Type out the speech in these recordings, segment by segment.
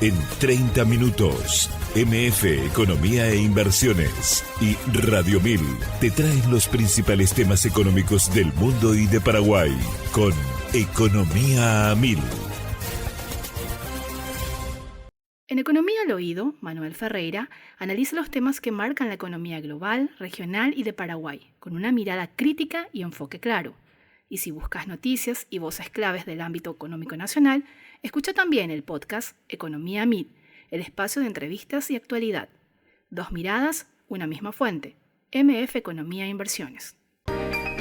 En 30 minutos, MF Economía e Inversiones y Radio 1000 te traen los principales temas económicos del mundo y de Paraguay con Economía a 1000. En Economía al Oído, Manuel Ferreira analiza los temas que marcan la economía global, regional y de Paraguay, con una mirada crítica y enfoque claro. Y si buscas noticias y voces claves del ámbito económico nacional, escucha también el podcast Economía a 1000, el espacio de entrevistas y actualidad. Dos miradas, una misma fuente. MF Economía e Inversiones.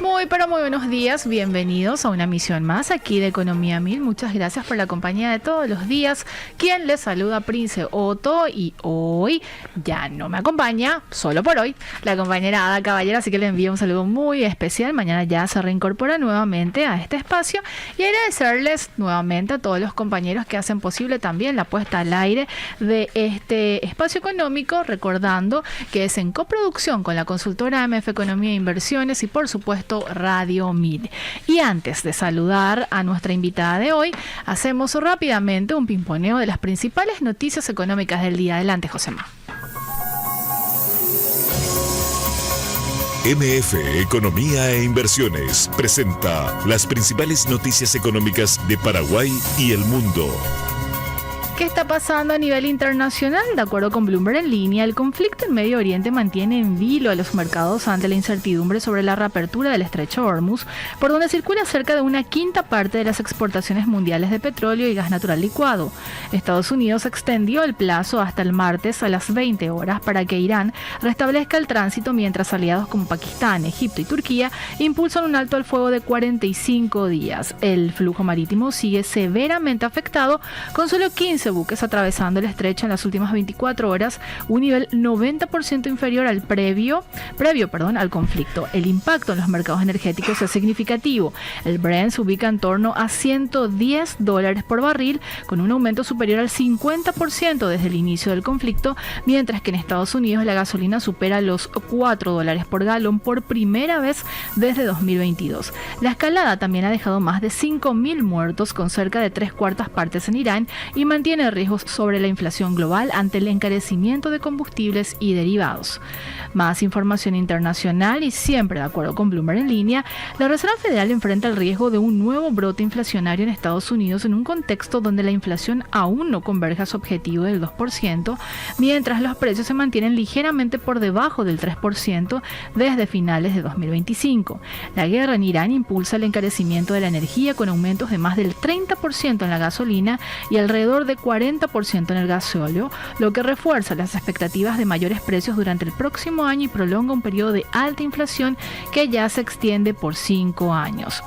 Muy buenos días, bienvenidos a una emisión más aquí de Economía a 1000. Muchas gracias por la compañía de todos los días. Quien les saluda, Prince Otto, y hoy ya no me acompaña, solo por hoy, la compañera Ada Caballero, así que le envío un saludo muy especial. Mañana ya se reincorpora nuevamente a este espacio y agradecerles nuevamente a todos los compañeros que hacen posible también la puesta al aire de este espacio económico, recordando que es en coproducción con la consultora MF Economía e Inversiones y por supuesto Radio 1000. Y antes de saludar a nuestra invitada de hoy, hacemos rápidamente un pimponeo de las principales noticias económicas del día. Adelante, Josema. MF Economía e Inversiones presenta las principales noticias económicas de Paraguay y el mundo. ¿Qué está pasando a nivel internacional? De acuerdo con Bloomberg en línea, el conflicto en Medio Oriente mantiene en vilo a los mercados ante la incertidumbre sobre la reapertura del estrecho Hormuz, por donde circula cerca de una quinta parte de las exportaciones mundiales de petróleo y gas natural licuado. Estados Unidos extendió el plazo hasta el martes a las 20 horas para que Irán restablezca el tránsito, mientras aliados como Pakistán, Egipto y Turquía impulsan un alto al fuego de 45 días. El flujo marítimo sigue severamente afectado, con solo 15 buques atravesando el estrecho en las últimas 24 horas, un nivel 90% inferior al previo al conflicto. El impacto en los mercados energéticos es significativo. El Brent se ubica en torno a $110 por barril, con un aumento superior al 50% desde el inicio del conflicto, mientras que en Estados Unidos la gasolina supera los $4 por galón por primera vez desde 2022. La escalada también ha dejado más de 5.000 muertos, con cerca de 3/4 partes en Irán, y mantiene riesgos sobre la inflación global ante el encarecimiento de combustibles y derivados. Más información internacional y siempre de acuerdo con Bloomberg en línea, la Reserva Federal enfrenta el riesgo de un nuevo brote inflacionario en Estados Unidos en un contexto donde la inflación aún no converge a su objetivo del 2%, mientras los precios se mantienen ligeramente por debajo del 3% desde finales de 2025. La guerra en Irán impulsa el encarecimiento de la energía, con aumentos de más del 30% en la gasolina y alrededor de 40% en el gasóleo, lo que refuerza las expectativas de mayores precios durante el próximo año y prolonga un periodo de alta inflación que ya se extiende por 5 años.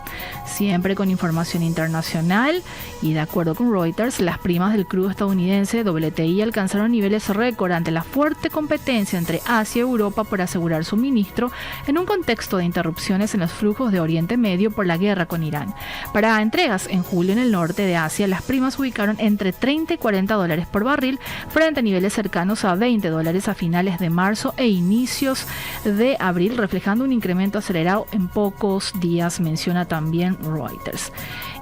Siempre con información internacional y de acuerdo con Reuters, las primas del crudo estadounidense WTI alcanzaron niveles récord ante la fuerte competencia entre Asia y Europa por asegurar suministro en un contexto de interrupciones en los flujos de Oriente Medio por la guerra con Irán. Para entregas en julio en el norte de Asia, las primas ubicaron entre 30 y $40 por barril, frente a niveles cercanos a $20 a finales de marzo e inicios de abril, reflejando un incremento acelerado en pocos días, menciona también Reuters.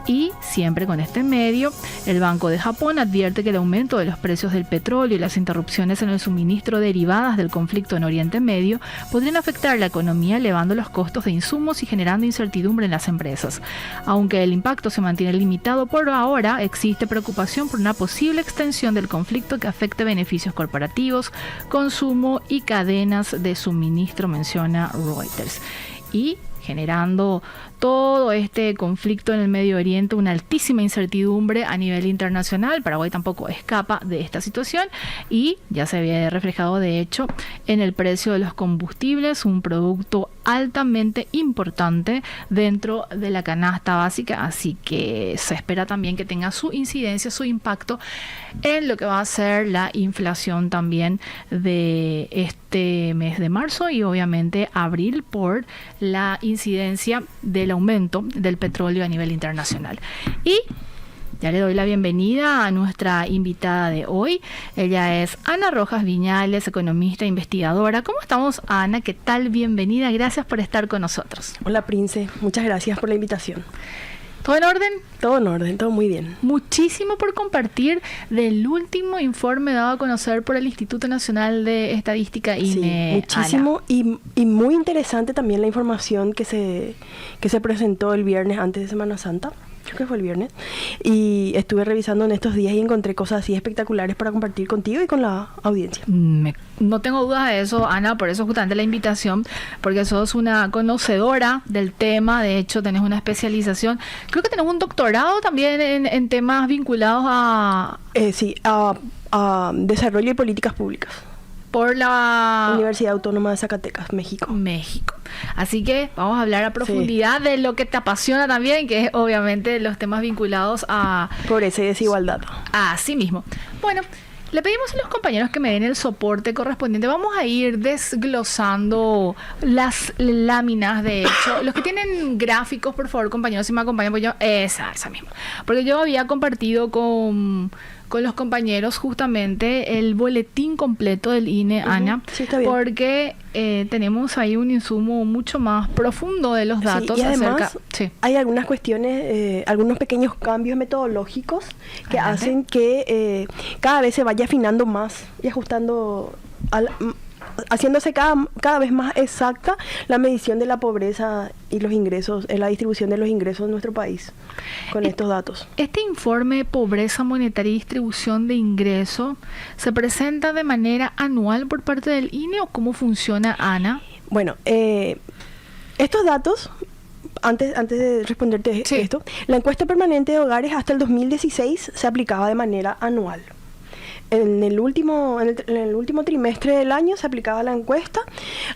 Y siempre con este medio, el Banco de Japón advierte que el aumento de los precios del petróleo y las interrupciones en el suministro derivadas del conflicto en Oriente Medio podrían afectar la economía, elevando los costos de insumos y generando incertidumbre en las empresas. Aunque el impacto se mantiene limitado por ahora, existe preocupación por una posible extensión del conflicto que afecte beneficios corporativos, consumo y cadenas de suministro, menciona Reuters. Y generando todo este conflicto en el Medio Oriente, una altísima incertidumbre a nivel internacional. Paraguay tampoco escapa de esta situación y ya se había reflejado de hecho en el precio de los combustibles, un producto altamente importante dentro de la canasta básica, así que se espera también que tenga su incidencia, su impacto en lo que va a ser la inflación también de este mes de marzo y obviamente abril, por la incidencia del aumento del petróleo a nivel internacional. Y ya le doy la bienvenida a nuestra invitada de hoy. Ella es Ana Rojas Viñales, economista e investigadora. ¿Cómo estamos, Ana? ¿Qué tal? Bienvenida. Gracias por estar con nosotros. Hola, Prince. Muchas gracias por la invitación. ¿Todo en orden? Todo en orden, todo muy bien. Muchísimo por compartir del último informe dado a conocer por el Instituto Nacional de Estadística INE. Sí, muchísimo y muy interesante también la información que se presentó el viernes antes de Semana Santa. Creo que fue el viernes. Y estuve revisando en estos días y encontré cosas así espectaculares para compartir contigo y con la audiencia. No tengo dudas de eso, Ana, por eso justamente la invitación, porque sos una conocedora del tema, de hecho tenés una especialización. Creo que tenés un doctorado también en temas vinculados a desarrollo y políticas públicas. Por la Universidad Autónoma de Zacatecas, México. Así que vamos a hablar a profundidad de lo que te apasiona también, que es obviamente los temas vinculados a pobreza y desigualdad. Así mismo. Bueno, le pedimos a los compañeros que me den el soporte correspondiente. Vamos a ir desglosando las láminas, de hecho. Los que tienen gráficos, por favor, compañeros, si me acompañan, pues yo, esa misma. Porque yo había compartido con los compañeros justamente el boletín completo del INE, Ana, sí, está bien. Porque tenemos ahí un insumo mucho más profundo de los datos. Sí, y además hay algunas cuestiones, algunos pequeños cambios metodológicos que hacen que cada vez se vaya afinando más y ajustando haciéndose cada vez más exacta la medición de la pobreza y los ingresos, la distribución de los ingresos en nuestro país con estos datos. Este informe Pobreza Monetaria y Distribución de Ingresos se presenta de manera anual por parte del INE, ¿o cómo funciona, Ana? Bueno, estos datos, antes de responderte esto, la encuesta permanente de hogares hasta el 2016 se aplicaba de manera anual. En el último trimestre del año se aplicaba la encuesta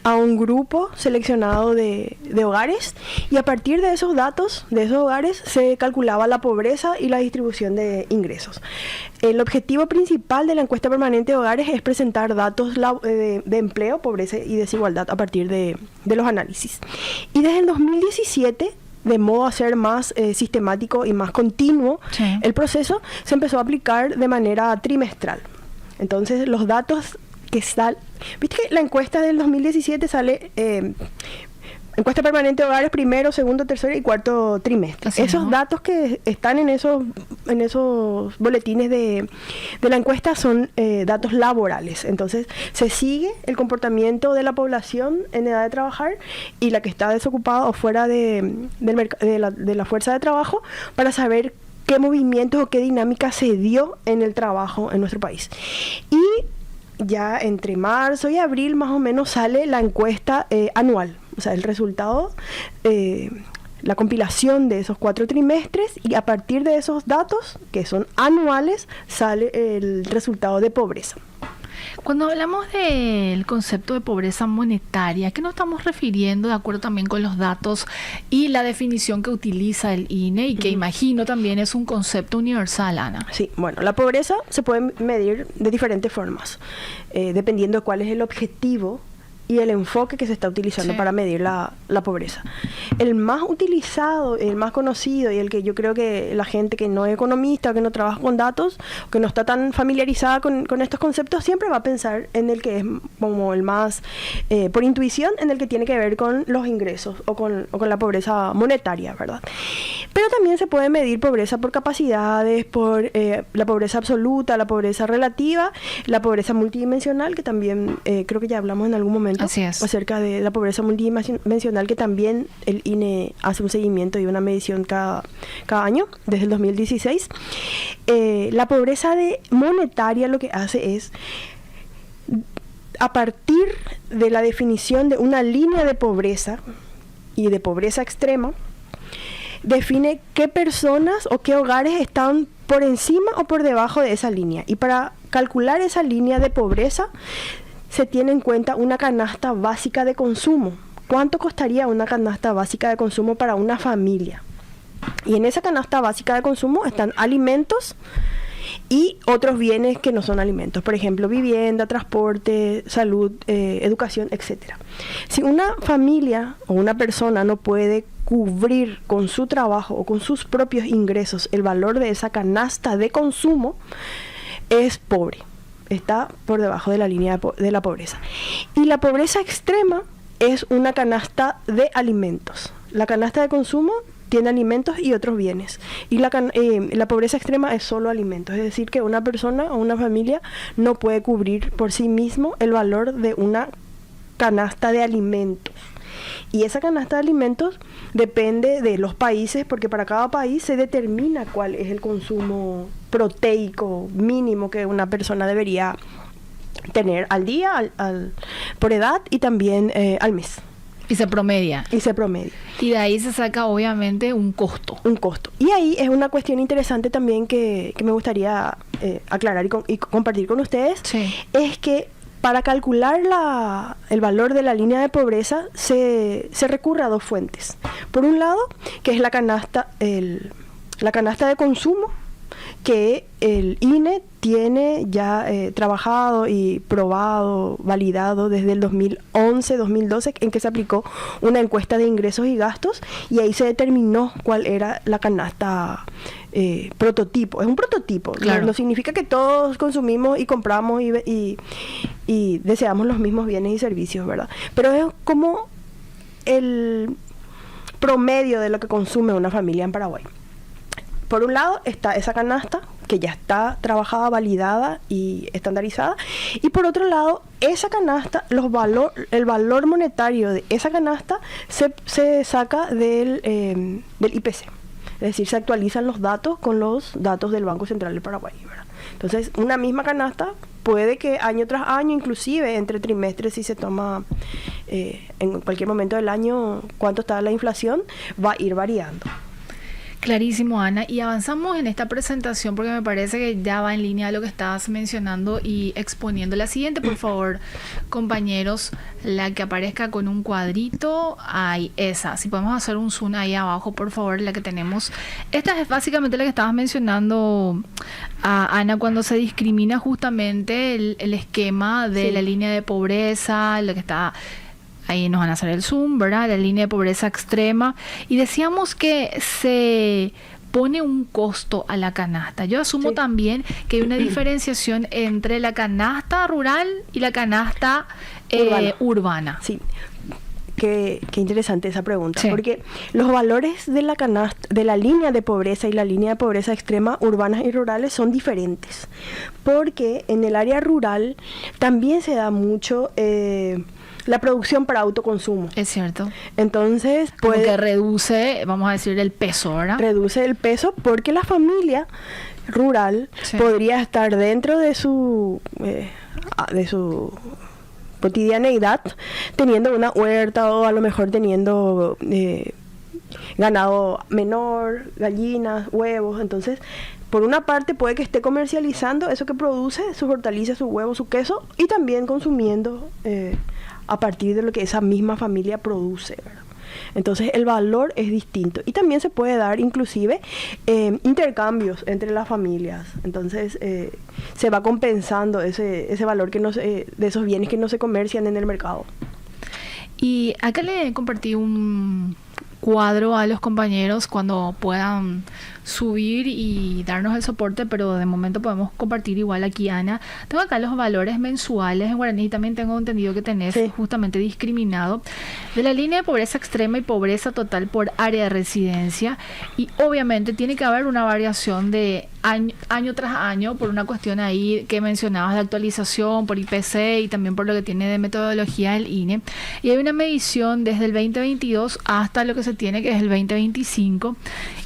a un grupo seleccionado de hogares, y a partir de esos datos, de esos hogares, se calculaba la pobreza y la distribución de ingresos. El objetivo principal de la encuesta permanente de hogares es presentar datos de empleo, pobreza y desigualdad a partir de los análisis. Y desde el 2017, de modo a ser más sistemático y más continuo, el proceso se empezó a aplicar de manera trimestral. Entonces, los datos que salen... ¿Viste que la encuesta del 2017 sale... encuesta permanente de hogares primero, segundo, tercero y cuarto trimestre? Así esos datos que están en esos boletines de la encuesta son datos laborales. Entonces, se sigue el comportamiento de la población en edad de trabajar y la que está desocupada o fuera de la fuerza de trabajo, para saber qué movimientos o qué dinámica se dio en el trabajo en nuestro país. Y ya entre marzo y abril más o menos sale la encuesta anual, o sea, el resultado, la compilación de esos 4 trimestres, y a partir de esos datos, que son anuales, sale el resultado de pobreza. Cuando hablamos del concepto de pobreza monetaria, ¿a qué nos estamos refiriendo de acuerdo también con los datos y la definición que utiliza el INE, y que imagino también es un concepto universal, Ana? Sí, bueno, la pobreza se puede medir de diferentes formas, dependiendo de cuál es el objetivo y el enfoque que se está utilizando para medir la pobreza. El más utilizado, el más conocido, y el que yo creo que la gente que no es economista o que no trabaja con datos, o que no está tan familiarizada con estos conceptos, siempre va a pensar en el que es como el más, por intuición, en el que tiene que ver con los ingresos o con la pobreza monetaria, ¿verdad? Pero también se puede medir pobreza por capacidades, por la pobreza absoluta, la pobreza relativa, la pobreza multidimensional, que también creo que ya hablamos en algún momento acerca de la pobreza multidimensional, que también el INE hace un seguimiento y una medición cada año, desde el 2016. La pobreza monetaria lo que hace es, a partir de la definición de una línea de pobreza y de pobreza extrema, define qué personas o qué hogares están por encima o por debajo de esa línea. Y para calcular esa línea de pobreza se tiene en cuenta una canasta básica de consumo. ¿Cuánto costaría una canasta básica de consumo para una familia? Y en esa canasta básica de consumo están alimentos y otros bienes que no son alimentos. Por ejemplo, vivienda, transporte, salud, educación, etc. Si una familia o una persona no puede cubrir con su trabajo o con sus propios ingresos el valor de esa canasta de consumo, es pobre. Está por debajo de la línea de la pobreza. Y la pobreza extrema es una canasta de alimentos. La canasta de consumo tiene alimentos y otros bienes. Y la pobreza extrema es solo alimentos, es decir, que una persona o una familia no puede cubrir por sí mismo el valor de una canasta de alimentos. Y esa canasta de alimentos depende de los países, porque para cada país se determina cuál es el consumo proteico mínimo que una persona debería tener al día, por edad y también al mes. Y se promedia. Y de ahí se saca obviamente un costo. Y ahí es una cuestión interesante también que me gustaría aclarar y compartir con ustedes. Sí. Es que para calcular el valor de la línea de pobreza se recurre a dos fuentes. Por un lado, que es la canasta de consumo, que el INE tiene ya trabajado y probado, validado desde el 2011-2012, en que se aplicó una encuesta de ingresos y gastos, y ahí se determinó cuál era la canasta prototipo. Es un prototipo, claro. No significa que todos consumimos y compramos y deseamos los mismos bienes y servicios, ¿verdad? Pero es como el promedio de lo que consume una familia en Paraguay. Por un lado está esa canasta que ya está trabajada, validada y estandarizada, y por otro lado esa canasta, el valor monetario de esa canasta se saca del IPC, es decir, se actualizan los datos con los datos del Banco Central del Paraguay, ¿verdad? Entonces una misma canasta puede que año tras año, inclusive entre trimestres, si se toma en cualquier momento del año cuánto está la inflación, va a ir variando. Clarísimo, Ana. Y avanzamos en esta presentación porque me parece que ya va en línea de lo que estabas mencionando y exponiendo. La siguiente, por favor, compañeros, la que aparezca con un cuadrito, ahí, esa. Si podemos hacer un zoom ahí abajo, por favor, la que tenemos. Esta es básicamente la que estabas mencionando, Ana, cuando se discrimina justamente el esquema de la línea de pobreza, lo que está... Ahí nos van a hacer el zoom, ¿verdad? La línea de pobreza extrema. Y decíamos que se pone un costo a la canasta. Yo asumo también que hay una diferenciación entre la canasta rural y la canasta urbana. Sí. Qué interesante esa pregunta, sí. Porque los valores de la canasta, de la línea de pobreza y la línea de pobreza extrema urbanas y rurales son diferentes. Porque en el área rural también se da mucho... la producción para autoconsumo. Es cierto. Entonces, como que reduce, vamos a decir, el peso, ¿verdad? Reduce el peso porque la familia rural podría estar dentro de su cotidianeidad, teniendo una huerta o a lo mejor teniendo ganado menor, gallinas, huevos. Entonces, por una parte puede que esté comercializando eso que produce, sus hortalizas, su huevo, su queso, y también consumiendo a partir de lo que esa misma familia produce, ¿verdad? Entonces el valor es distinto y también se puede dar inclusive intercambios entre las familias. Entonces se va compensando ese valor que de esos bienes que no se comercian en el mercado. Y acá le compartí un cuadro a los compañeros cuando puedan subir y darnos el soporte, pero de momento podemos compartir igual aquí, Ana. Tengo acá los valores mensuales en guaraní, también tengo entendido que tenés justamente discriminado de la línea de pobreza extrema y pobreza total por área de residencia, y obviamente tiene que haber una variación de año tras año por una cuestión ahí que mencionabas de actualización por IPC y también por lo que tiene de metodología el INE, y hay una medición desde el 2022 hasta lo que se tiene, que es el 2025,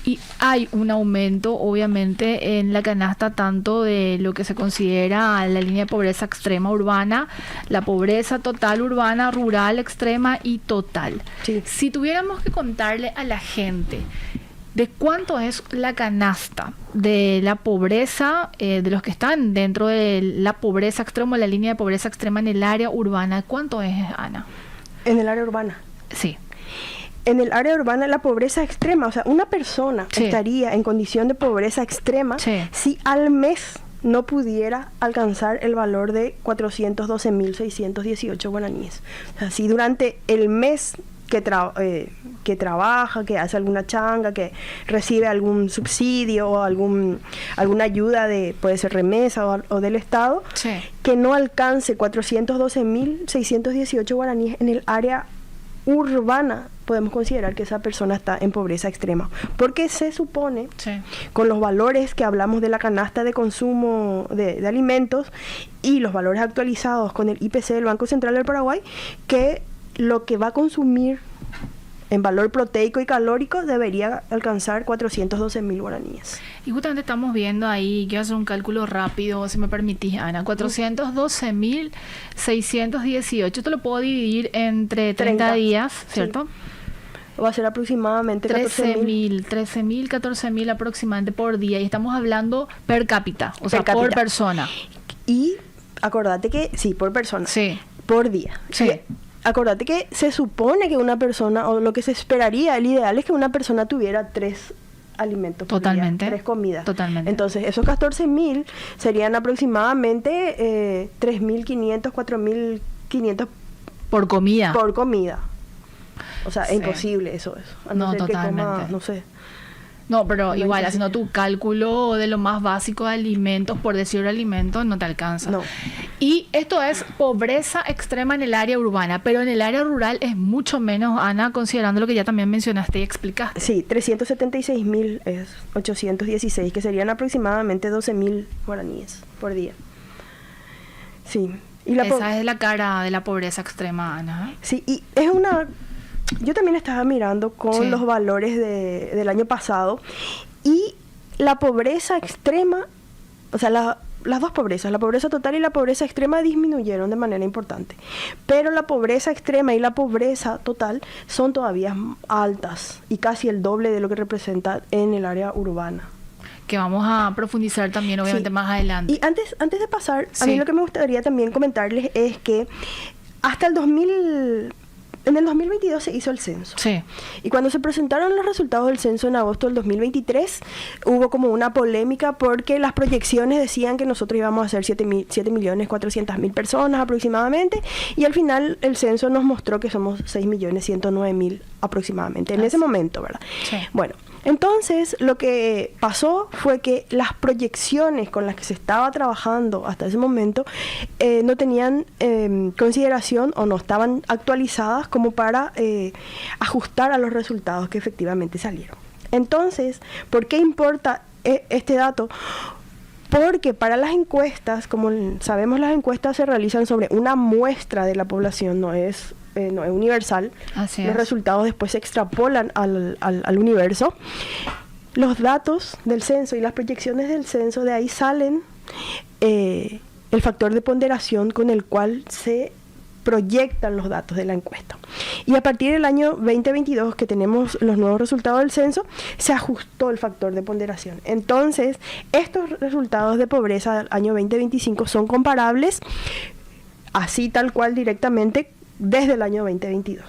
y hay un aumento obviamente en la canasta tanto de lo que se considera la línea de pobreza extrema urbana, la pobreza total urbana, rural, extrema y total. Sí. Si tuviéramos que contarle a la gente de cuánto es la canasta de la pobreza, de los que están dentro de la pobreza extrema, la línea de pobreza extrema en el área urbana, ¿cuánto es, Ana? En el área urbana. Sí. En el área urbana, la pobreza extrema, o sea, una persona estaría en condición de pobreza extrema si al mes no pudiera alcanzar el valor de 412.618 guaraníes. O sea, si durante el mes que trabaja, que hace alguna changa, que recibe algún subsidio o alguna ayuda puede ser remesa o del Estado, que no alcance 412.618 guaraníes en el área urbana, podemos considerar que esa persona está en pobreza extrema. Porque se supone, Sí. con los valores que hablamos de la canasta de consumo de alimentos y los valores actualizados con el IPC del Banco Central del Paraguay, que lo que va a consumir en valor proteico y calórico debería alcanzar 412.000 guaraníes. Y justamente estamos viendo ahí, quiero hacer un cálculo rápido, si me permitís, Ana, 412.618. Esto lo puedo dividir entre 30 días, ¿cierto? Sí. Va a ser aproximadamente 13.000, 14.000 aproximadamente por día. Y estamos hablando per cápita, o sea, por persona. Y acordate que, sí, por persona. Sí. Por día. Sí. Y acordate que se supone que una persona, o lo que se esperaría, el ideal es que una persona tuviera 3 alimentos por Totalmente. día, 3 comidas. Totalmente. Entonces, esos 14.000 serían aproximadamente 3.500, 4.500 Por comida. por comida. O sea, Sí. es imposible eso. A No, ser que totalmente. coma, no sé. No, pero No igual, es así. haciendo tu cálculo de lo más básico de alimentos, por decir alimentos, no te alcanza. No. Y esto es pobreza extrema en el área urbana, pero en el área rural es mucho menos, Ana, considerando lo que ya también mencionaste y explicaste. Sí, 376.000 es 816, que serían aproximadamente 12.000 guaraníes por día. Sí. Y Esa es la cara de la pobreza extrema, Ana. Sí, y es una... Yo también estaba mirando con Sí. los valores del año pasado y la pobreza extrema, o sea, las dos pobrezas, la pobreza total y la pobreza extrema disminuyeron de manera importante. Pero la pobreza extrema y la pobreza total son todavía altas y casi el doble de lo que representa en el área urbana. Que vamos a profundizar también, obviamente, Sí. más adelante. Y antes de pasar, a Sí. mí lo que me gustaría también comentarles es que hasta el 2000... En el 2022 se hizo el censo. Sí. Y cuando se presentaron los resultados del censo en agosto del 2023, hubo como una polémica porque las proyecciones decían que nosotros íbamos a ser 7.400.000 personas aproximadamente, y al final el censo nos mostró que somos 6.109.000 aproximadamente, en ese momento, ¿verdad? Sí. Bueno, entonces lo que pasó fue que las proyecciones con las que se estaba trabajando hasta ese momento no tenían consideración o no estaban actualizadas como para ajustar a los resultados que efectivamente salieron. Entonces, ¿por qué importa este dato? Porque para las encuestas, como sabemos, las encuestas se realizan sobre una muestra de la población, no es universal. Así Los es. resultados después se extrapolan al universo. Los datos del censo y las proyecciones del censo, de ahí salen el factor de ponderación con el cual se proyectan los datos de la encuesta. Y a partir del año 2022, que tenemos los nuevos resultados del censo, se ajustó el factor de ponderación. Entonces, estos resultados de pobreza del año 2025 son comparables, así tal cual directamente, desde el año 2022.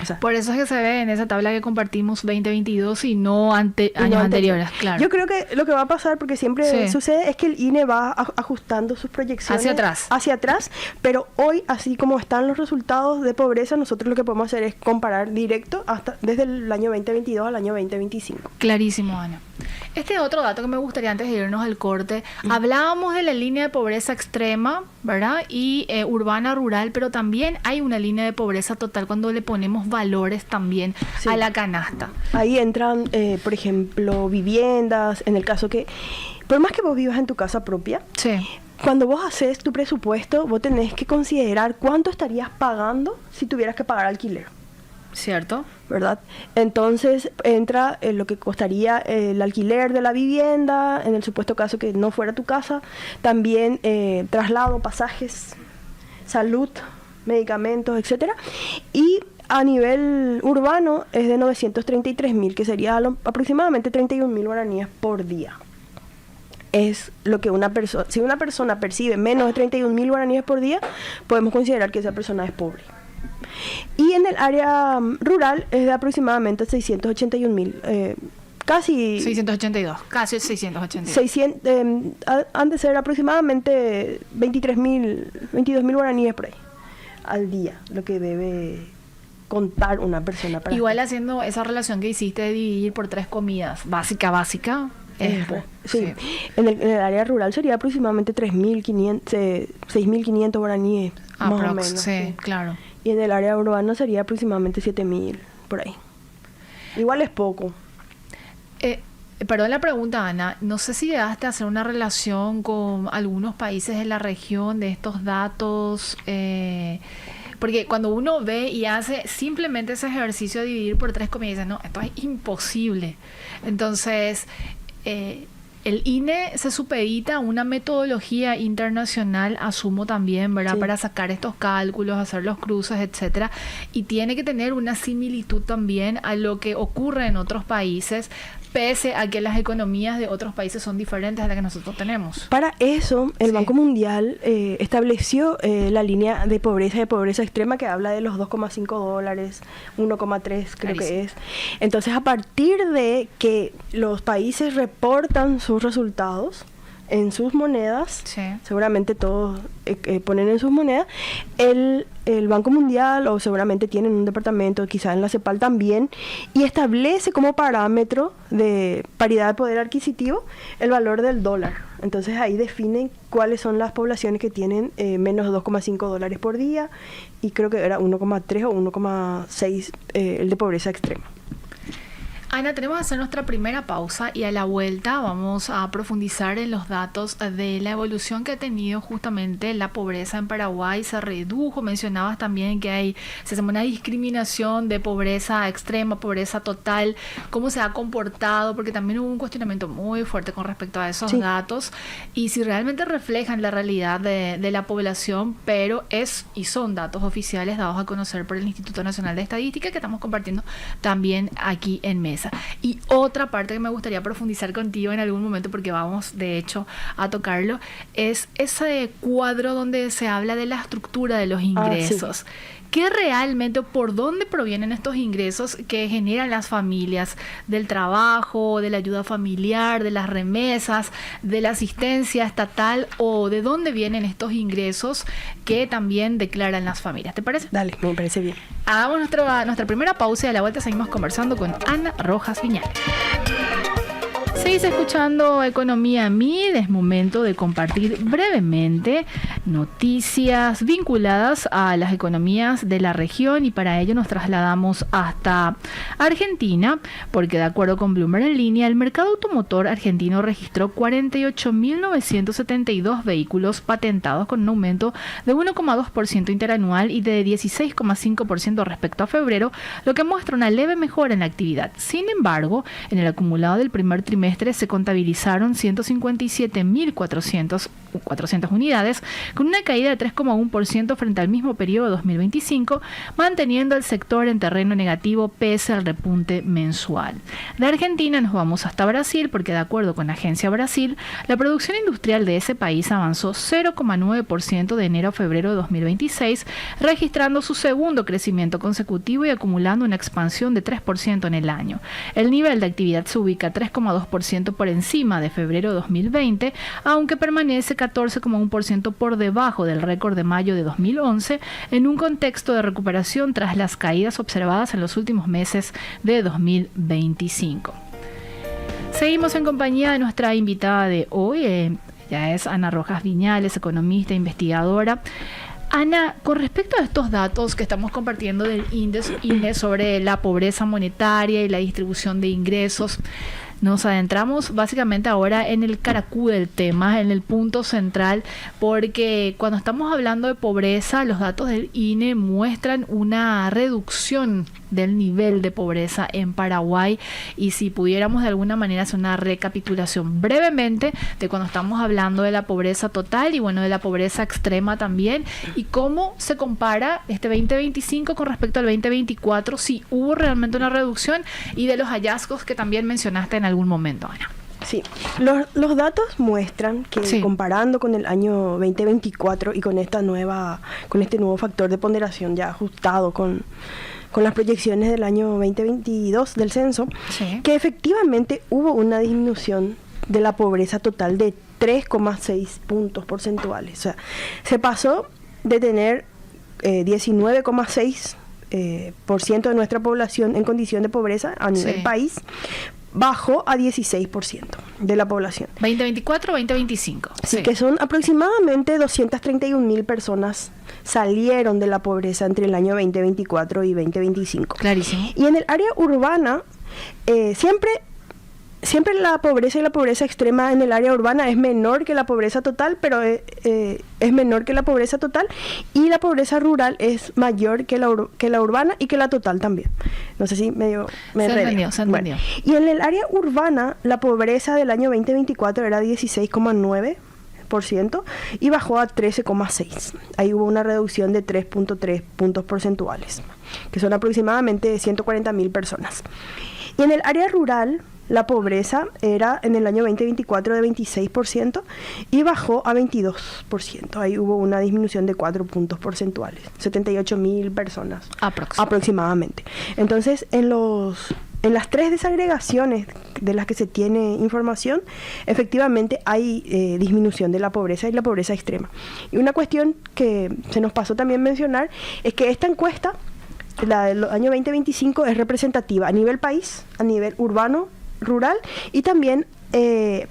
O sea, Por eso es que se ve en esa tabla que compartimos 2022 y no años no anterior. anteriores, claro. Yo creo que lo que va a pasar, porque siempre Sí. sucede, es que el INE va ajustando sus proyecciones Hacia atrás. pero hoy, así como están los resultados de pobreza, nosotros lo que podemos hacer es comparar directo hasta desde el año 2022 al año 2025. Clarísimo, Ana. Este otro dato que me gustaría antes de irnos al corte, hablábamos de la línea de pobreza extrema, ¿verdad? Y urbana, rural, pero también hay una línea de pobreza total cuando le ponemos valores también Sí. a la canasta. Ahí entran, por ejemplo, viviendas, en el caso que, por más que vos vivas en tu casa propia, Sí. cuando vos haces tu presupuesto, vos tenés que considerar cuánto estarías pagando si tuvieras que pagar alquiler, ¿Cierto? ¿verdad? Entonces entra lo que costaría el alquiler de la vivienda, en el supuesto caso que no fuera tu casa, también traslado, pasajes, salud, medicamentos, etcétera. Y a nivel urbano es de 933.000, que sería aproximadamente 31.000 guaraníes por día. Es lo que una persona, si una persona percibe menos de 31.000 guaraníes por día, podemos considerar que esa persona es pobre. Y en el área rural es de aproximadamente 681.000, casi 682, casi 682. 600, han de ser aproximadamente 22.000 guaraníes por ahí al día, lo que debe contar una persona para Igual haciendo esa relación que hiciste de dividir por 3 comidas, básica, sí. En el área rural sería aproximadamente 6.500 guaraníes, más o menos. Sí, claro. Y en el área urbana sería aproximadamente 7.000, por ahí. Igual es poco. Perdón la pregunta, Ana. No sé si llegaste a hacer una relación con algunos países de la región de estos datos, porque cuando uno ve y hace simplemente ese ejercicio de dividir por 3, dice, no, esto es imposible. Entonces, el INE se supedita a una metodología internacional, asumo también, ¿verdad? Sí. Para sacar estos cálculos, hacer los cruces, etcétera, y tiene que tener una similitud también a lo que ocurre en otros países, pese a que las economías de otros países son diferentes a las que nosotros tenemos. Para eso, el Banco Mundial estableció la línea de pobreza extrema, que habla de los $2,5, 1,3 creo que es. Entonces, a partir de que los países reportan sus resultados en sus monedas, seguramente todos ponen en sus monedas, el Banco Mundial, o seguramente tienen un departamento, quizás en la CEPAL también, y establece como parámetro de paridad de poder adquisitivo el valor del dólar. Entonces ahí definen cuáles son las poblaciones que tienen menos de $2,5 por día, y creo que era 1,3 o 1,6 el de pobreza extrema. Ana, tenemos que hacer nuestra primera pausa y a la vuelta vamos a profundizar en los datos de la evolución que ha tenido justamente la pobreza en Paraguay. Se redujo, mencionabas también que se hace una discriminación de pobreza extrema, pobreza total, cómo se ha comportado, porque también hubo un cuestionamiento muy fuerte con respecto a esos datos y si realmente reflejan la realidad de la población, pero son datos oficiales dados a conocer por el Instituto Nacional de Estadística que estamos compartiendo también aquí en Mesa. Y otra parte que me gustaría profundizar contigo en algún momento, porque vamos de hecho a tocarlo, es ese cuadro donde se habla de la estructura de los ingresos. ¿Qué realmente, por dónde provienen estos ingresos que generan las familias? ¿Del trabajo, de la ayuda familiar, de las remesas, de la asistencia estatal, o de dónde vienen estos ingresos que también declaran las familias? ¿Te parece? Dale, me parece bien. Hagamos nuestra primera pausa y a la vuelta seguimos conversando con Ana Rojas Viñales. Seguís escuchando Economía Mil. Es momento de compartir brevemente noticias vinculadas a las economías de la región, y para ello nos trasladamos hasta Argentina, porque de acuerdo con Bloomberg en línea, el mercado automotor argentino registró 48.972 vehículos patentados, con un aumento de 1,2% interanual y de 16,5% respecto a febrero, lo que muestra una leve mejora en la actividad. Sin embargo, en el acumulado del primer trimestre se contabilizaron 157.400 unidades, con una caída de 3,1% frente al mismo periodo de 2025, manteniendo el sector en terreno negativo pese al repunte mensual. De Argentina nos vamos hasta Brasil, porque de acuerdo con la Agencia Brasil, la producción industrial de ese país avanzó 0,9% de enero a febrero de 2026, registrando su segundo crecimiento consecutivo y acumulando una expansión de 3% en el año. El nivel de actividad se ubica 3,2% por encima de febrero de 2020, aunque permanece 14,1% por debajo del récord de mayo de 2011, en un contexto de recuperación tras las caídas observadas en los últimos meses de 2025. Seguimos en compañía de nuestra invitada de hoy, ya es Ana Rojas Viñales, economista, investigadora. Ana, con respecto a estos datos que estamos compartiendo del INE sobre la pobreza monetaria y la distribución de ingresos, nos adentramos básicamente ahora en el caracú del tema, en el punto central, porque cuando estamos hablando de pobreza, los datos del INE muestran una reducción del nivel de pobreza en Paraguay, y si pudiéramos de alguna manera hacer una recapitulación brevemente de cuando estamos hablando de la pobreza total y bueno, de la pobreza extrema también, y cómo se compara este 2025 con respecto al 2024, si hubo realmente una reducción, y de los hallazgos que también mencionaste en algún momento, Ana. Sí, los datos muestran que comparando con el año 2024 y con este nuevo factor de ponderación ya ajustado con las proyecciones del año 2022 del censo, que efectivamente hubo una disminución de la pobreza total de 3,6 puntos porcentuales. O sea, se pasó de tener 19,6% de nuestra población en condición de pobreza a nivel país, bajó a 16% de la población. 2024-2025. Sí, que son aproximadamente 231.000 personas salieron de la pobreza entre el año 2024 y 2025. Clarísimo. Y en el área urbana, siempre la pobreza y la pobreza extrema en el área urbana es menor que la pobreza total, pero es menor que la pobreza total, y la pobreza rural es mayor que la urbana y que la total también. No sé si me enredé. Se entendió. Bueno, y en el área urbana, la pobreza del año 2024 era 16,9% y bajó a 13,6%. Ahí hubo una reducción de 3,3 puntos porcentuales, que son aproximadamente 140.000 personas. Y en el área rural, la pobreza era en el año 2024 de 26% y bajó a 22%. Ahí hubo una disminución de 4 puntos porcentuales, 78.000 personas aproximadamente. Entonces, en las 3 desagregaciones de las que se tiene información, efectivamente hay disminución de la pobreza y la pobreza extrema. Y una cuestión que se nos pasó también mencionar es que esta encuesta, la del año 2025, es representativa a nivel país, a nivel urbano, rural y también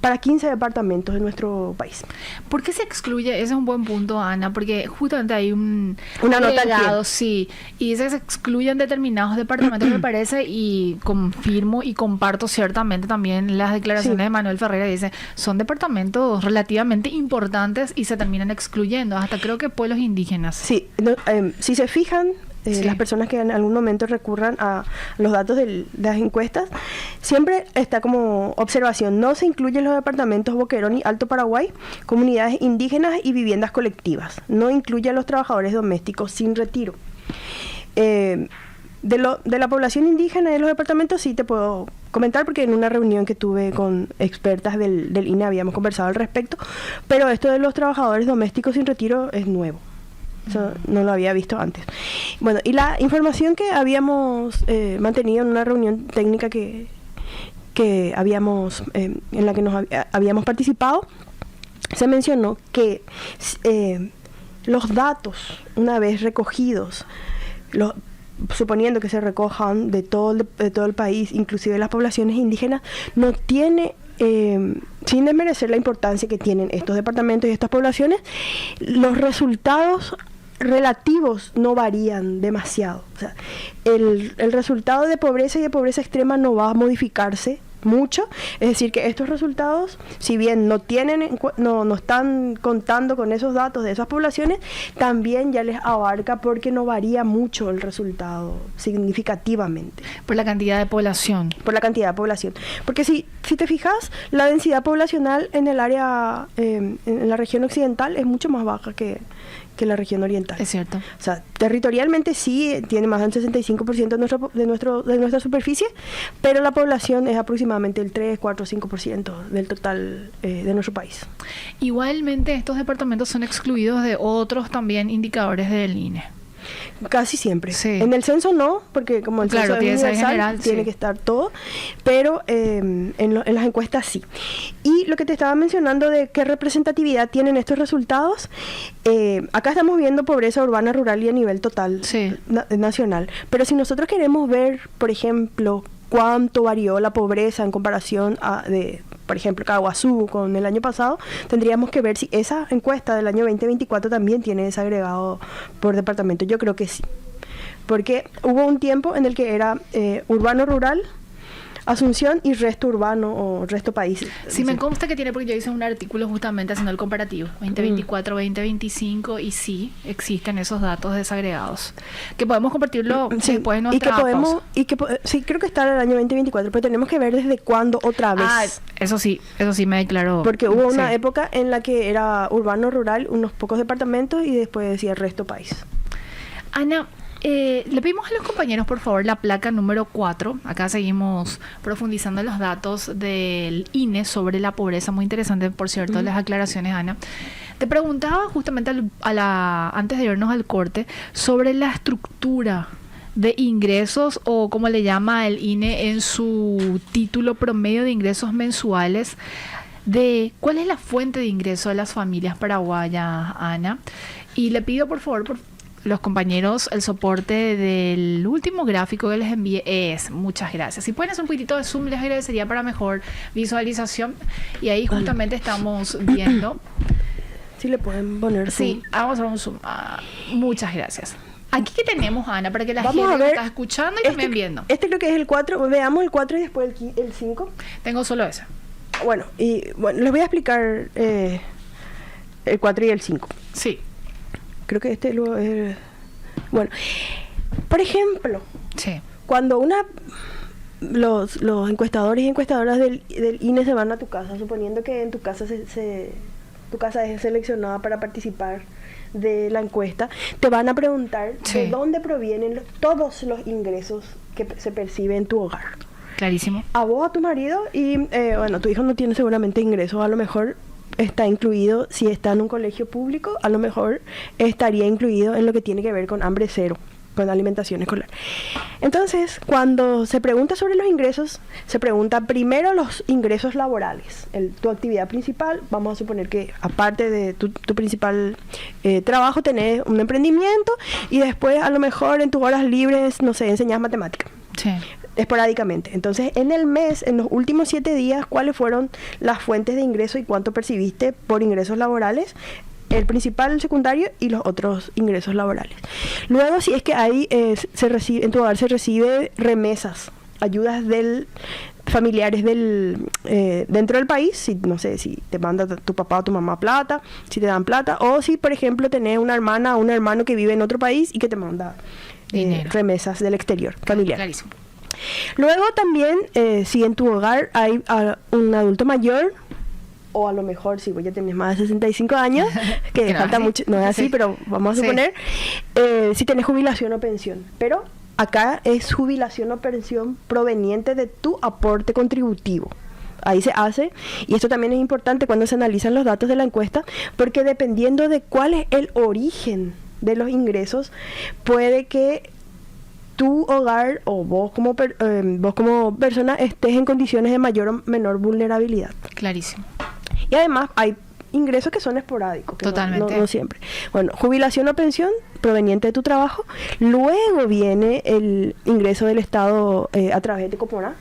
para 15 departamentos de nuestro país. ¿Por qué se excluye? Ese es un buen punto, Ana, porque justamente hay una nota, sí, y dice que se excluyen determinados departamentos, me parece, y confirmo y comparto ciertamente también las declaraciones de Manuel Ferreira. Dice, son departamentos relativamente importantes y se terminan excluyendo, hasta creo que pueblos indígenas. Sí, si se fijan, las personas que en algún momento recurran a los datos de las encuestas, siempre está como observación: no se incluyen los departamentos Boquerón y Alto Paraguay, comunidades indígenas y viviendas colectivas. No incluye a los trabajadores domésticos sin retiro. De la población indígena de los departamentos sí te puedo comentar, porque en una reunión que tuve con expertas del INE habíamos conversado al respecto, pero esto de los trabajadores domésticos sin retiro es nuevo. Eso no lo había visto antes. Bueno, y la información que habíamos mantenido en una reunión técnica que habíamos en la que habíamos participado, se mencionó que los datos, una vez recogidos, suponiendo que se recojan de todo el país, inclusive las poblaciones indígenas, no tiene, sin desmerecer la importancia que tienen estos departamentos y estas poblaciones, los resultados relativos no varían demasiado. O sea, el resultado de pobreza y de pobreza extrema no va a modificarse mucho. Es decir, que estos resultados, si bien no están contando con esos datos de esas poblaciones, también ya les abarca, porque no varía mucho el resultado significativamente. Por la cantidad de población. Por la cantidad de población. Porque si te fijas, la densidad poblacional en el área, en la región occidental, es mucho más baja que la región oriental. Es cierto. O sea, territorialmente sí tiene más del 65% de nuestra superficie, pero la población es aproximadamente el 3, 4, 5% del total de nuestro país. Igualmente, estos departamentos son excluidos de otros también indicadores del INE. Casi siempre. Sí. En el censo no, porque como el censo es universal, general, tiene que estar todo, pero en las encuestas sí. Y lo que te estaba mencionando de qué representatividad tienen estos resultados, acá estamos viendo pobreza urbana, rural y a nivel total nacional, pero si nosotros queremos ver, por ejemplo, cuánto varió la pobreza en comparación por ejemplo, Caguazú con el año pasado, tendríamos que ver si esa encuesta del año 2024 también tiene desagregado por departamento. Yo creo que sí, porque hubo un tiempo en el que era urbano-rural, Asunción y resto urbano o resto país. Sí, me consta que tiene, porque yo hice un artículo justamente haciendo el comparativo 2024, 2025, y sí existen esos datos desagregados que podemos compartirlo después de nuestra pausa. Sí, creo que está en el año 2024, pero tenemos que ver desde cuándo otra vez. Eso sí me declaró. Porque hubo una época en la que era urbano, rural, unos pocos departamentos, y después decía resto país. Ana, le pedimos a los compañeros, por favor, la placa número 4. Acá seguimos profundizando en los datos del INE sobre la pobreza. Muy interesante, por cierto, las aclaraciones, Ana. Te preguntaba justamente antes de irnos al corte sobre la estructura de ingresos, o como le llama el INE en su título, promedio de ingresos mensuales, de cuál es la fuente de ingreso de las familias paraguayas, Ana. Y le pido, por favor, los compañeros, el soporte del último gráfico que les envié. Muchas gracias. Si pueden hacer un poquitito de zoom, les agradecería para mejor visualización. Y ahí justamente estamos viendo si le pueden poner zoom. Sí, vamos a un zoom. Muchas gracias. Aquí que tenemos, Ana, para que la Vamos gente a ver, está escuchando y también viendo. Este creo que es el 4. Veamos el 4 y después el 5. Tengo solo esa. Bueno, les voy a explicar el 4 y el 5. Sí. Creo que este luego es... Bueno, por ejemplo, Sí. cuando los encuestadores y encuestadoras del INE se van a tu casa, suponiendo que en tu casa tu casa es seleccionada para participar de la encuesta, te van a preguntar Sí. de dónde provienen todos los ingresos que se perciben en tu hogar. Clarísimo. A vos, a tu marido y, bueno, tu hijo no tiene seguramente ingresos, a lo mejor está incluido, si está en un colegio público, a lo mejor estaría incluido en lo que tiene que ver con hambre cero, con alimentación escolar. Entonces, cuando se pregunta sobre los ingresos, se pregunta primero los ingresos laborales. Tu actividad principal, vamos a suponer que aparte de tu principal trabajo, tenés un emprendimiento y después a lo mejor en tus horas libres, no sé, enseñás matemática. Sí. Esporádicamente. Entonces, en el mes, en los últimos 7 días, ¿cuáles fueron las fuentes de ingreso y cuánto percibiste por ingresos laborales? El principal, el secundario y los otros ingresos laborales. Luego, si es que hay, en tu hogar se recibe remesas, ayudas familiares dentro del país, si no sé, si te manda tu papá o tu mamá plata, si te dan plata, o si por ejemplo tenés una hermana o un hermano que vive en otro país y que te manda remesas del exterior, familiar. Clarísimo. Luego también, si en tu hogar hay un adulto mayor, o a lo mejor si vos ya tenés más de 65 años, que no falta así. mucho, no es así, Sí. pero vamos a suponer, si tenés jubilación o pensión. Pero acá es jubilación o pensión proveniente de tu aporte contributivo. Ahí se hace, y esto también es importante cuando se analizan los datos de la encuesta, porque dependiendo de cuál es el origen de los ingresos, puede que tu hogar o vos como persona estés en condiciones de mayor o menor vulnerabilidad. Clarísimo. Y además hay ingresos que son esporádicos, que Totalmente. no siempre. Bueno, jubilación o pensión proveniente de tu trabajo. Luego viene el ingreso del Estado a través de Tecopona.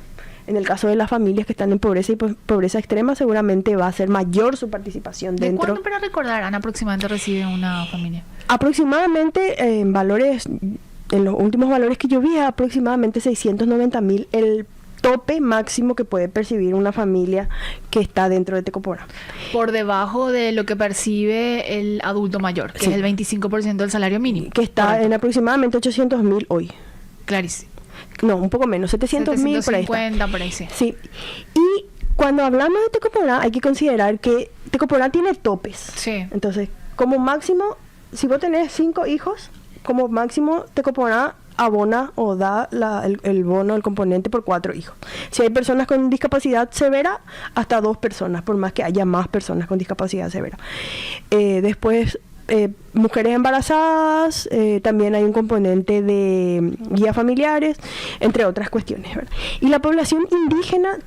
En el caso de las familias que están en pobreza y pobreza extrema, seguramente va a ser mayor su participación ¿De dentro. cuánto, para recordar, Ana, aproximadamente recibe una familia? Aproximadamente en valores, en los últimos valores que yo vi, aproximadamente 690.000 el tope máximo que puede percibir una familia que está dentro de Tecopona. Por debajo de lo que percibe el adulto mayor, que Sí. es el 25% del salario mínimo. Que está Correcto. en aproximadamente 800.000 hoy. Clarísimo. No, un poco menos, 700.000 por ahí está. 750, por ahí sí. Sí. Y cuando hablamos de Tecopona, hay que considerar que Tecopona tiene topes. Sí. Entonces, como máximo, si vos tenés 5 hijos, como máximo Tecopona abona o da el bono, el componente por 4 hijos. Si hay personas con discapacidad severa, hasta 2 personas, por más que haya más personas con discapacidad severa. Después, mujeres embarazadas, también hay un componente de guías familiares, entre otras cuestiones, ¿verdad? Y la población indígena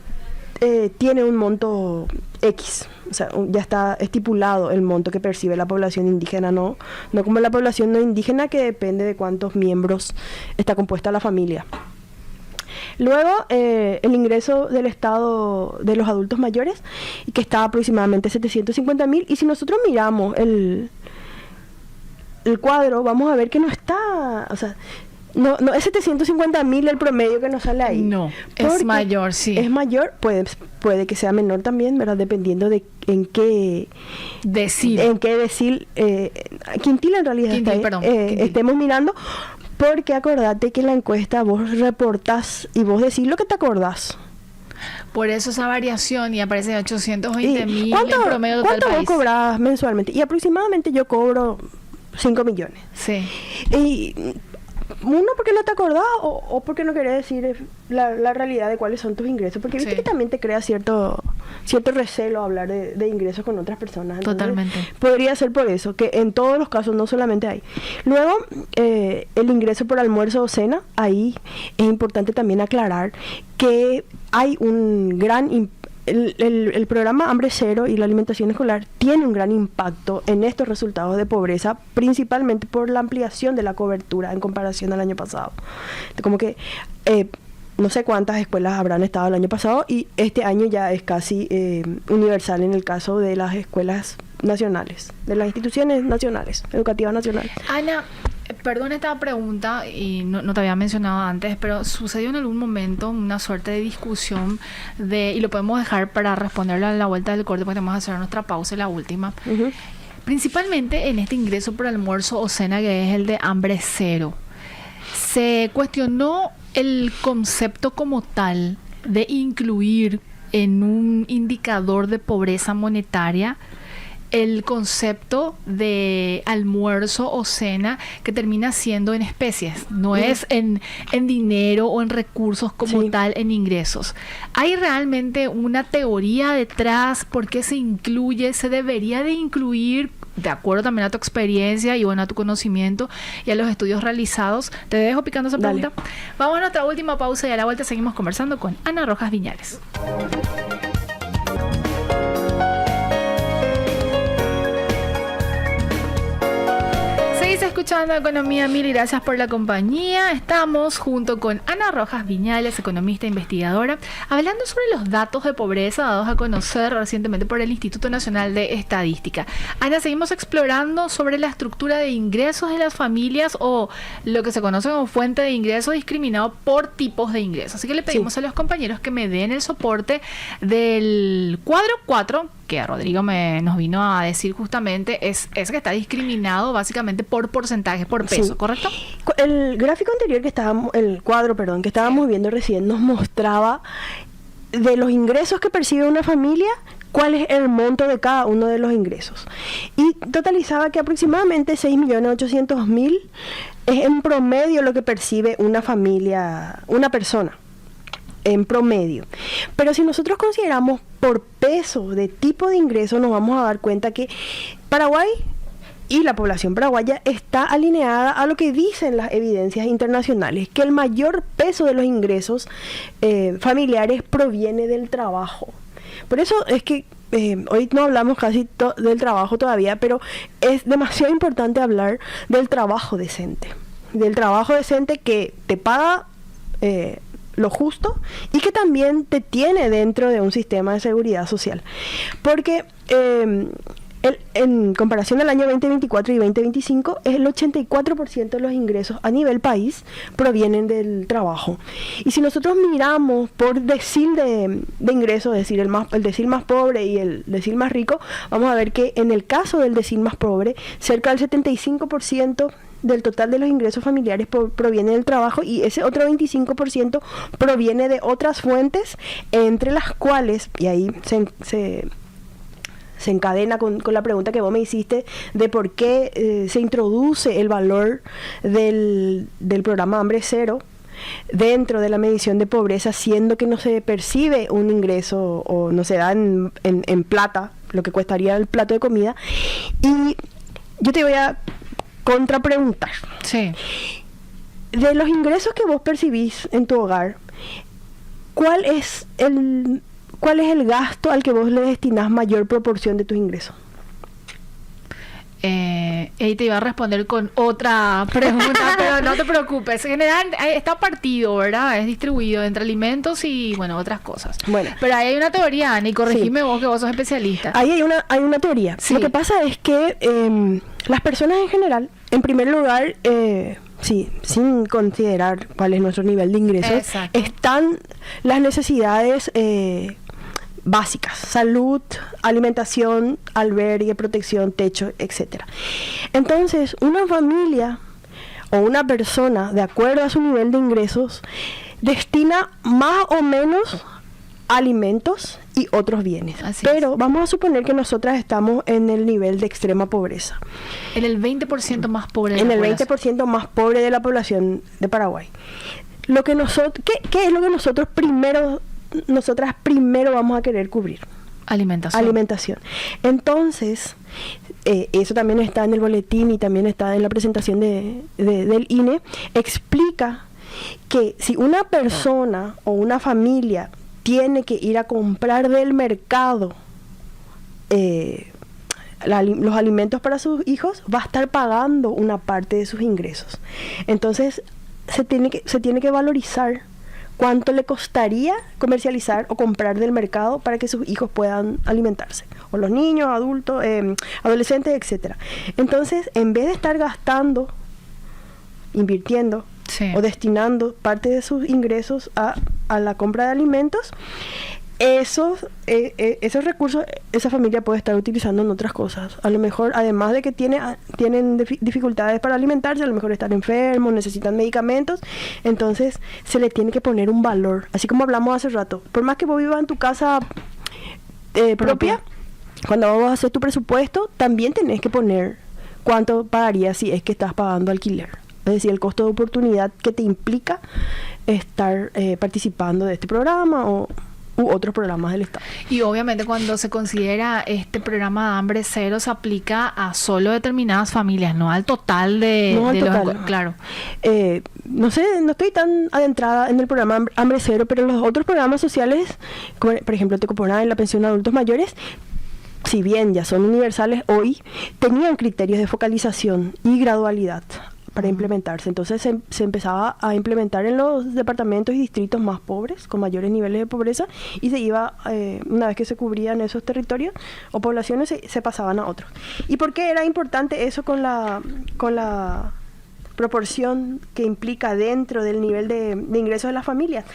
tiene un monto X, o sea, ya está estipulado el monto que percibe la población indígena, no como la población no indígena, que depende de cuántos miembros está compuesta la familia. Luego, el ingreso del Estado de los adultos mayores, que está aproximadamente 750.000, y si nosotros miramos el cuadro, vamos a ver que no está, o sea, no es 750.000 el promedio que nos sale ahí. No, es Porque mayor, sí. Es mayor, puede que sea menor también, ¿verdad? Dependiendo de en qué decil. quintila en realidad Quintil, está, perdón, quintil. estemos mirando, porque acordate que en la encuesta vos reportás y vos decís lo que te acordás. Por eso esa variación, y aparece 820.000 ¿Cuánto, en promedio total ¿cuánto vos país. cobrás mensualmente? Y aproximadamente yo cobro 5 millones. Sí. Y uno, porque no te acordás, o porque no querés decir la realidad de cuáles son tus ingresos, porque viste Sí. que también te crea cierto recelo hablar de ingresos con otras personas. Entonces, Totalmente. podría ser por eso, que en todos los casos, no solamente hay. Luego, el ingreso por almuerzo o cena, ahí es importante también aclarar que hay un gran el programa Hambre Cero y la alimentación escolar tiene un gran impacto en estos resultados de pobreza, principalmente por la ampliación de la cobertura en comparación al año pasado. Como que no sé cuántas escuelas habrán estado el año pasado, y este año ya es casi universal en el caso de las escuelas nacionales, de las instituciones nacionales, educativas nacionales. Ana, perdón esta pregunta, y no te había mencionado antes, pero ¿sucedió en algún momento una suerte de discusión y lo podemos dejar para responderlo a la vuelta del corte, porque vamos a hacer nuestra pausa, la última? Uh-huh. Principalmente en este ingreso por almuerzo o cena, que es el de hambre cero, se cuestionó el concepto como tal de incluir en un indicador de pobreza monetaria el concepto de almuerzo o cena, que termina siendo en especies, no es en dinero o en recursos como tal, en ingresos. ¿Hay realmente una teoría detrás? ¿Por qué se incluye? ¿Se debería de incluir, de acuerdo también a tu experiencia y bueno, a tu conocimiento y a los estudios realizados? Te dejo picando esa pregunta. Vamos a nuestra última pausa y a la vuelta seguimos conversando con Ana Rojas Viñales. Escuchando Economía 1000 y gracias por la compañía. Estamos junto con Ana Rojas Viñales, economista e investigadora, hablando sobre los datos de pobreza dados a conocer recientemente por el Instituto Nacional de Estadística. Ana, seguimos explorando sobre la estructura de ingresos de las familias, o lo que se conoce como fuente de ingresos discriminado por tipos de ingresos. Así que le pedimos a los compañeros que me den el soporte del cuadro 4, que Rodrigo nos vino a decir justamente, es que está discriminado básicamente por porcentaje, por peso, ¿correcto? El gráfico anterior el cuadro que estábamos viendo recién, nos mostraba de los ingresos que percibe una familia, cuál es el monto de cada uno de los ingresos. Y totalizaba que aproximadamente 6.800.000 es en promedio lo que percibe una familia, una persona, en promedio. Pero si nosotros consideramos por peso de tipo de ingreso, nos vamos a dar cuenta que Paraguay y la población paraguaya está alineada a lo que dicen las evidencias internacionales, que el mayor peso de los ingresos familiares proviene del trabajo. Por eso es que hoy no hablamos casi del trabajo todavía, pero es demasiado importante hablar del trabajo decente. Del trabajo decente que te paga lo justo y que también te tiene dentro de un sistema de seguridad social. Porque en comparación al año 2024 y 2025, el 84% de los ingresos a nivel país provienen del trabajo. Y si nosotros miramos por decil de ingresos, es decir, el decil más pobre y el decil más rico, vamos a ver que en el caso del decil más pobre, cerca del 75% del total de los ingresos familiares proviene del trabajo, y ese otro 25% proviene de otras fuentes, entre las cuales, y ahí se encadena con la pregunta que vos me hiciste de por qué se introduce el valor del programa Hambre Cero dentro de la medición de pobreza, siendo que no se percibe un ingreso o no se da en plata lo que cuestaría el plato de comida. Y yo te voy a contrapreguntar. Sí. De los ingresos que vos percibís en tu hogar, ¿cuál es el gasto al que vos le destinás mayor proporción de tus ingresos? Ahí te iba a responder con otra pregunta, pero no te preocupes. En general está partido, ¿verdad? Es distribuido entre alimentos y, bueno, otras cosas. Bueno, pero ahí hay una teoría, Ana, y corregime vos, que vos sos especialista. Ahí hay una teoría. Sí. Lo que pasa es que las personas en general, en primer lugar, sin considerar cuál es nuestro nivel de ingresos, exacto, están las necesidades básicas: salud, alimentación, albergue, protección, techo, etcétera. Entonces, una familia o una persona, de acuerdo a su nivel de ingresos, destina más o menos alimentos y otros bienes. Pero vamos a suponer que nosotras estamos en el nivel de extrema pobreza. En el 20% más pobre de la población. En el 20% más pobre de la población de Paraguay. ¿Qué es lo que nosotras primero vamos a querer cubrir? Alimentación. Entonces, eso también está en el boletín y también está en la presentación del INE. Explica que si una persona o una familia tiene que ir a comprar del mercado los alimentos para sus hijos, va a estar pagando una parte de sus ingresos. Entonces, se tiene que valorizar cuánto le costaría comercializar o comprar del mercado para que sus hijos puedan alimentarse, o los niños, adultos, adolescentes, etcétera. Entonces, en vez de estar gastando, invirtiendo, sí, o destinando parte de sus ingresos a la compra de alimentos, esos recursos esa familia puede estar utilizando en otras cosas. A lo mejor, además de que tienen dificultades para alimentarse, a lo mejor están enfermos, necesitan medicamentos, entonces se le tiene que poner un valor. Así como hablamos hace rato, por más que vos vivas en tu casa propia, cuando vos vas a hacer tu presupuesto, también tenés que poner cuánto pagarías si es que estás pagando alquiler. Es decir, el costo de oportunidad que te implica estar participando de este programa u otros programas del Estado. Y obviamente cuando se considera este programa de hambre cero, se aplica a solo determinadas familias, no al total claro. No sé, no estoy tan adentrada en el programa hambre cero, pero los otros programas sociales, como por ejemplo Tecopona en la pensión de adultos mayores, si bien ya son universales hoy, tenían criterios de focalización y gradualidad para implementarse. Entonces se empezaba a implementar en los departamentos y distritos más pobres, con mayores niveles de pobreza, y se iba, una vez que se cubrían esos territorios o poblaciones, se pasaban a otros. ¿Y por qué era importante eso con la proporción que implica dentro del nivel de ingresos de las familias?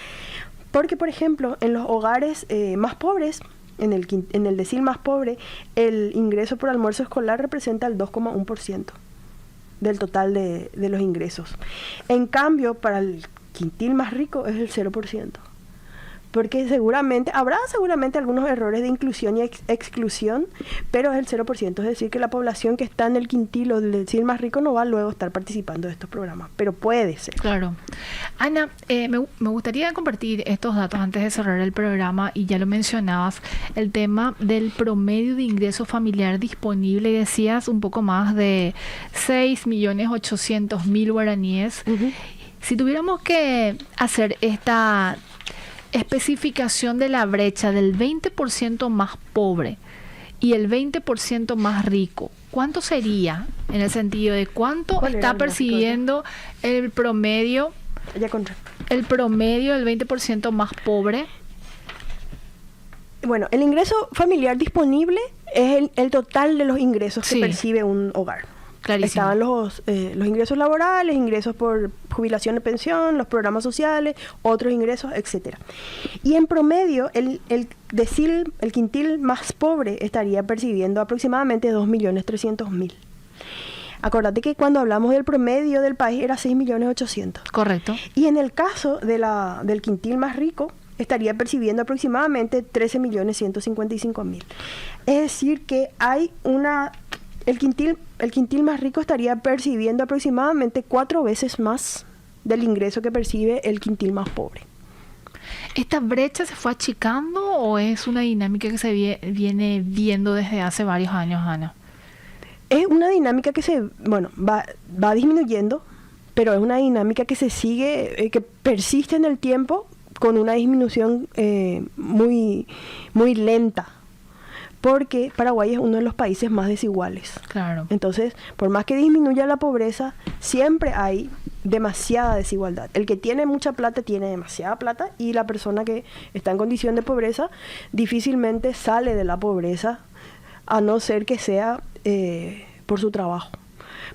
Porque, por ejemplo, en los hogares más pobres, en el decil más pobre, el ingreso por almuerzo escolar representa el 2,1% del total de los ingresos. En cambio, para el quintil más rico es el 0%. Porque habrá seguramente algunos errores de inclusión y exclusión, pero es el 0%. Es decir, que la población que está en el quintil o del decil más rico no va luego a estar participando de estos programas, pero puede ser. Claro. Ana, me gustaría compartir estos datos antes de cerrar el programa, y ya lo mencionabas, el tema del promedio de ingreso familiar disponible, y decías un poco más de 6.800.000 guaraníes. Uh-huh. Si tuviéramos que hacer esta especificación de la brecha del 20% más pobre y el 20% más rico, ¿cuánto sería en el sentido de cuánto está percibiendo el promedio del 20% más pobre? Bueno, el ingreso familiar disponible es el total de los ingresos que percibe un hogar. Clarísimo. Estaban los ingresos laborales, ingresos por jubilación y pensión, los programas sociales, otros ingresos, etcétera. Y en promedio, el quintil más pobre estaría percibiendo aproximadamente 2.300.000. Acordate que cuando hablamos del promedio del país era 6.800.000. Correcto. Y en el caso del quintil más rico, estaría percibiendo aproximadamente 13.155.000. Es decir, que hay el quintil más rico estaría percibiendo aproximadamente 4 veces más del ingreso que percibe el quintil más pobre. ¿Esta brecha se fue achicando o es una dinámica que se viene viendo desde hace varios años, Ana? Es una dinámica que va disminuyendo, pero es una dinámica que se sigue, que persiste en el tiempo con una disminución muy, muy lenta. Porque Paraguay es uno de los países más desiguales. Claro. Entonces, por más que disminuya la pobreza, siempre hay demasiada desigualdad. El que tiene mucha plata tiene demasiada plata, y la persona que está en condición de pobreza difícilmente sale de la pobreza, a no ser que sea por su trabajo.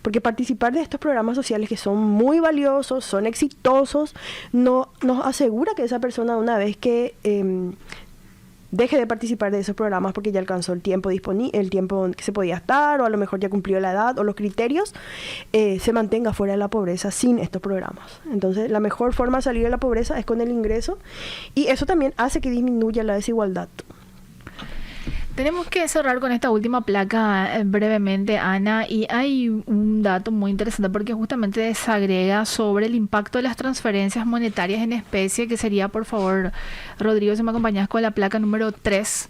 Porque participar de estos programas sociales, que son muy valiosos, son exitosos, no nos asegura que esa persona, una vez que deje de participar de esos programas porque ya alcanzó el tiempo que se podía estar, o a lo mejor ya cumplió la edad o los criterios, se mantenga fuera de la pobreza sin estos programas. Entonces, la mejor forma de salir de la pobreza es con el ingreso, y eso también hace que disminuya la desigualdad. Tenemos que cerrar con esta última placa brevemente, Ana, y hay un dato muy interesante porque justamente desagrega sobre el impacto de las transferencias monetarias en especie, que sería, por favor, Rodrigo, si me acompañas con la placa número 3.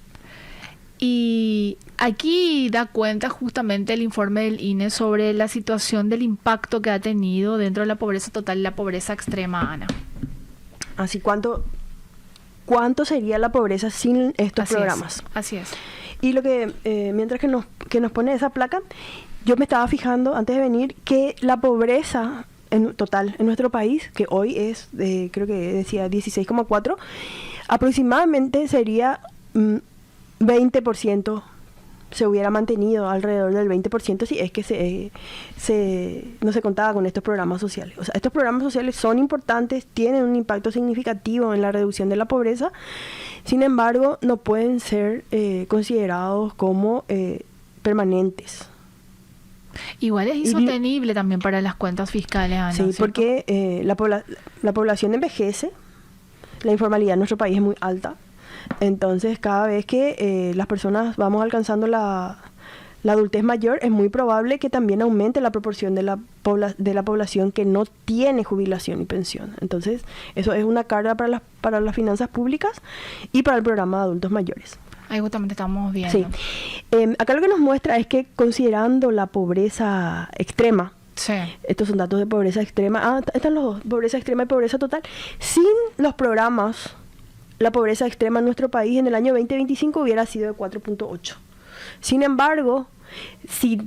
Y aquí da cuenta justamente el informe del INE sobre la situación del impacto que ha tenido dentro de la pobreza total y la pobreza extrema, Ana. Así, ¿cuánto sería la pobreza sin estos programas? Así es. Y lo que, mientras que nos pone esa placa, yo me estaba fijando antes de venir que la pobreza en total en nuestro país, que hoy es, creo que decía 16,4, aproximadamente sería 20%, se hubiera mantenido alrededor del 20% si es que no se contaba con estos programas sociales. O sea, estos programas sociales son importantes, tienen un impacto significativo en la reducción de la pobreza, sin embargo, no pueden ser considerados como permanentes. Igual es insostenible también para las cuentas fiscales, Ana, sí, ¿cierto? porque la población envejece, la informalidad en nuestro país es muy alta, entonces cada vez que las personas vamos alcanzando la adultez mayor, es muy probable que también aumente la proporción de la población que no tiene jubilación y pensión. Entonces, eso es una carga para las finanzas públicas y para el programa de adultos mayores. Ahí justamente estamos viendo. Sí. Acá lo que nos muestra es que considerando la pobreza extrema, Sí. estos son datos de pobreza extrema, están los dos, pobreza extrema y pobreza total, sin los programas, la pobreza extrema en nuestro país en el año 2025 hubiera sido de 4.8. Sin embargo, si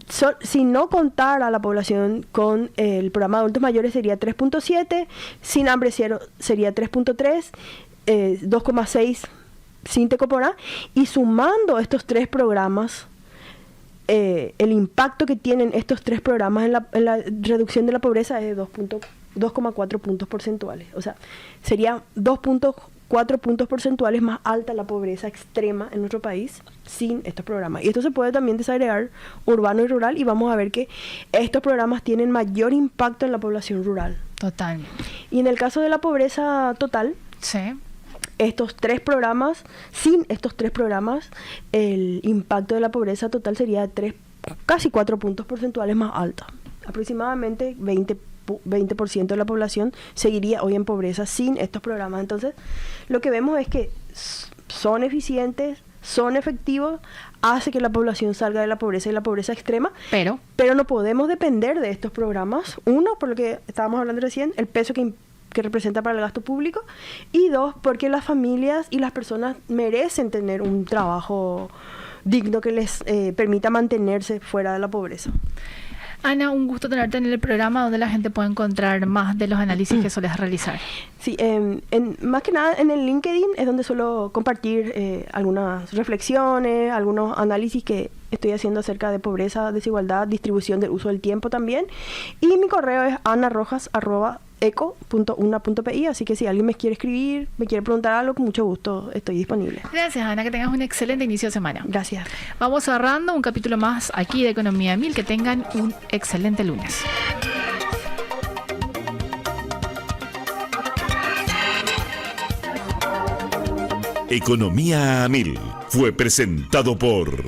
no contara la población con el programa de adultos mayores sería 3.7, sin hambre cero sería 3.3, 2.6 sin Tecoporá, y sumando estos tres programas, el impacto que tienen estos tres programas en la reducción de la pobreza es de 2,4 puntos porcentuales. O sea, sería 2,4 puntos porcentuales más alta la pobreza extrema en nuestro país sin estos programas. Y esto se puede también desagregar urbano y rural, y vamos a ver que estos programas tienen mayor impacto en la población rural. Totalmente. Y en el caso de la pobreza total, Sí. sin estos tres programas, el impacto de la pobreza total sería casi 4 puntos porcentuales más alto. Aproximadamente 20% de la población seguiría hoy en pobreza sin estos programas. Entonces, lo que vemos es que son eficientes, son efectivos, hace que la población salga de la pobreza y la pobreza extrema, pero no podemos depender de estos programas. Uno, por lo que estábamos hablando recién, el peso que representa para el gasto público, y dos, porque las familias y las personas merecen tener un trabajo digno que les permita mantenerse fuera de la pobreza. Ana, un gusto tenerte en el programa donde la gente puede encontrar más de los análisis que sueles realizar. Sí, más que nada en el LinkedIn es donde suelo compartir algunas reflexiones, algunos análisis que estoy haciendo acerca de pobreza, desigualdad, distribución del uso del tiempo también. Y mi correo es anarojas@eco.una.pi, así que si alguien me quiere escribir, me quiere preguntar algo, con mucho gusto estoy disponible. Gracias, Ana, que tengas un excelente inicio de semana. Gracias. Vamos cerrando un capítulo más aquí de Economía 1000. Que tengan un excelente lunes. Economía a 1000 fue presentado por